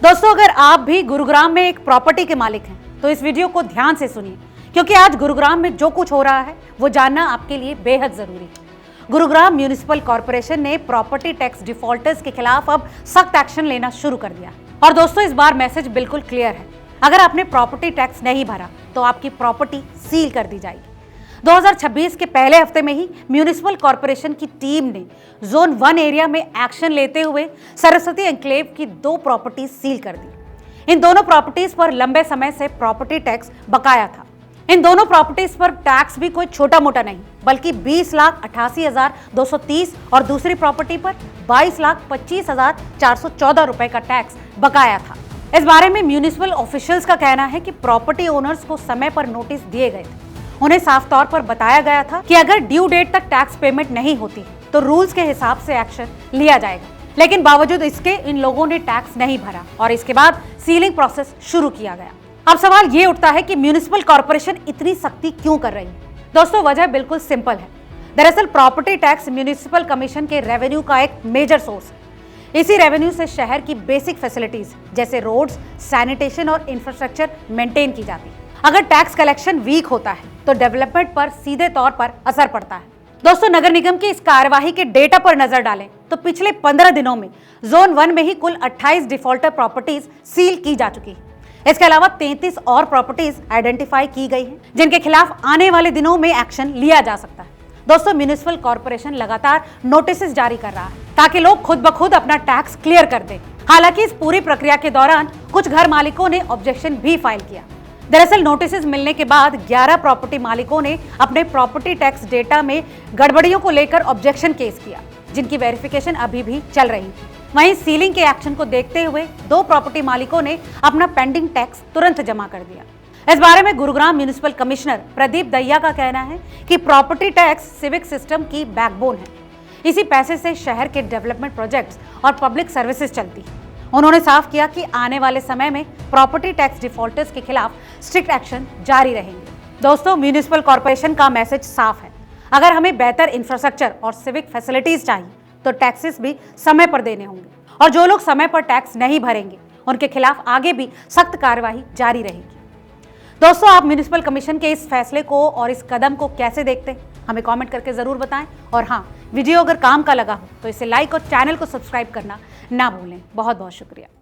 दोस्तों, अगर आप भी गुरुग्राम में एक प्रॉपर्टी के मालिक हैं तो इस वीडियो को ध्यान से सुनिए, क्योंकि आज गुरुग्राम में जो कुछ हो रहा है वो जानना आपके लिए बेहद जरूरी है। गुरुग्राम म्यूनिसिपल कॉर्पोरेशन ने प्रॉपर्टी टैक्स डिफॉल्टर्स के खिलाफ अब सख्त एक्शन लेना शुरू कर दिया। और दोस्तों, इस बार मैसेज बिल्कुल क्लियर है। अगर आपने प्रॉपर्टी टैक्स नहीं भरा तो आपकी प्रॉपर्टी सील कर दी जाएगी। 2026 के पहले हफ्ते में ही म्यूनिसिपल कॉर्पोरेशन की टीम ने जोन 1 एरिया में एक्शन लेते हुए सरस्वती एन्क्लेव की 2 प्रॉपर्टीज सील कर दी। इन दोनों प्रॉपर्टीज पर लंबे समय से प्रॉपर्टी टैक्स बकाया था। इन दोनों प्रॉपर्टीज पर टैक्स भी कोई छोटा मोटा नहीं, बल्कि 20,88,230 और दूसरी प्रॉपर्टी पर 22,25,414 रुपए का टैक्स बकाया था। इस बारे में म्यूनिसिपल ऑफिशियल्स का कहना है कि प्रॉपर्टी ओनर्स को समय पर नोटिस दिए गए थे। उन्हें साफ तौर पर बताया गया था कि अगर ड्यू डेट तक टैक्स पेमेंट नहीं होती तो रूल्स के हिसाब से एक्शन लिया जाएगा, लेकिन बावजूद इसके इन लोगों ने टैक्स नहीं भरा और इसके बाद सीलिंग प्रोसेस शुरू किया गया। अब सवाल ये उठता है कि म्यूनिसिपल कॉर्पोरेशन इतनी सख्ती क्यों कर रही है। दोस्तों, वजह बिल्कुल सिंपल है। दरअसल प्रॉपर्टी टैक्स म्यूनिसिपल कमीशन के रेवेन्यू का एक मेजर सोर्स है। इसी रेवेन्यू से शहर की बेसिक फैसिलिटीज जैसे रोड्स, सैनिटेशन और इंफ्रास्ट्रक्चर मेंटेन की जाती है। अगर टैक्स कलेक्शन वीक होता है तो डेवलपमेंट पर सीधे तौर पर असर पड़ता है। दोस्तों, नगर निगम की इस कार्यवाही के डेटा पर नजर डालें तो पिछले 15 दिनों में जोन 1 में ही कुल 28 डिफॉल्टर प्रॉपर्टीज सील की जा चुकी है। इसके अलावा 33 और प्रॉपर्टीज आइडेंटिफाई की गई हैं, जिनके खिलाफ आने वाले दिनों में एक्शन लिया जा सकता है। दोस्तों, म्यूनिसिपल कॉर्पोरेशन लगातार नोटिस जारी कर रहा है ताकि लोग खुद ब खुद अपना टैक्स क्लियर कर दें। हालांकि इस पूरी प्रक्रिया के दौरान कुछ घर मालिकों ने ऑब्जेक्शन भी फाइल किया। दरअसल नोटिस मिलने के बाद 11 प्रॉपर्टी मालिकों ने अपने प्रॉपर्टी टैक्स डेटा में गड़बड़ियों को लेकर ऑब्जेक्शन केस किया, जिनकी वेरिफिकेशन अभी भी चल रही है। वहीं सीलिंग के एक्शन को देखते हुए 2 प्रॉपर्टी मालिकों ने अपना पेंडिंग टैक्स तुरंत जमा कर दिया। इस बारे में गुरुग्राम म्यूनिसिपल कमिश्नर प्रदीप दहिया का कहना है कि प्रॉपर्टी टैक्स सिविक सिस्टम की बैकबोन है। इसी पैसे से शहर के डेवलपमेंट प्रोजेक्ट्स और पब्लिक सर्विसेज चलती है। उन्होंने साफ किया कि आने वाले समय में प्रॉपर्टी टैक्स डिफॉल्टर्स के खिलाफ स्ट्रिक्ट एक्शन जारी रहेंगे। दोस्तों, म्यूनिसिपल कॉर्पोरेशन का मैसेज साफ है। अगर हमें बेहतर इंफ्रास्ट्रक्चर और सिविक फैसिलिटीज चाहिए तो टैक्सेस भी समय पर देने होंगे, और जो लोग समय पर टैक्स नहीं भरेंगे उनके खिलाफ आगे भी सख्त कार्रवाई जारी रहेगी। दोस्तों, आप म्यूनिसिपल कमीशन के इस फैसले को और इस कदम को कैसे देखते हैं, हमें कमेंट करके जरूर बताएं। और हाँ, वीडियो अगर काम का लगा हो तो इसे लाइक और चैनल को सब्सक्राइब करना ना भूलें। बहुत बहुत शुक्रिया।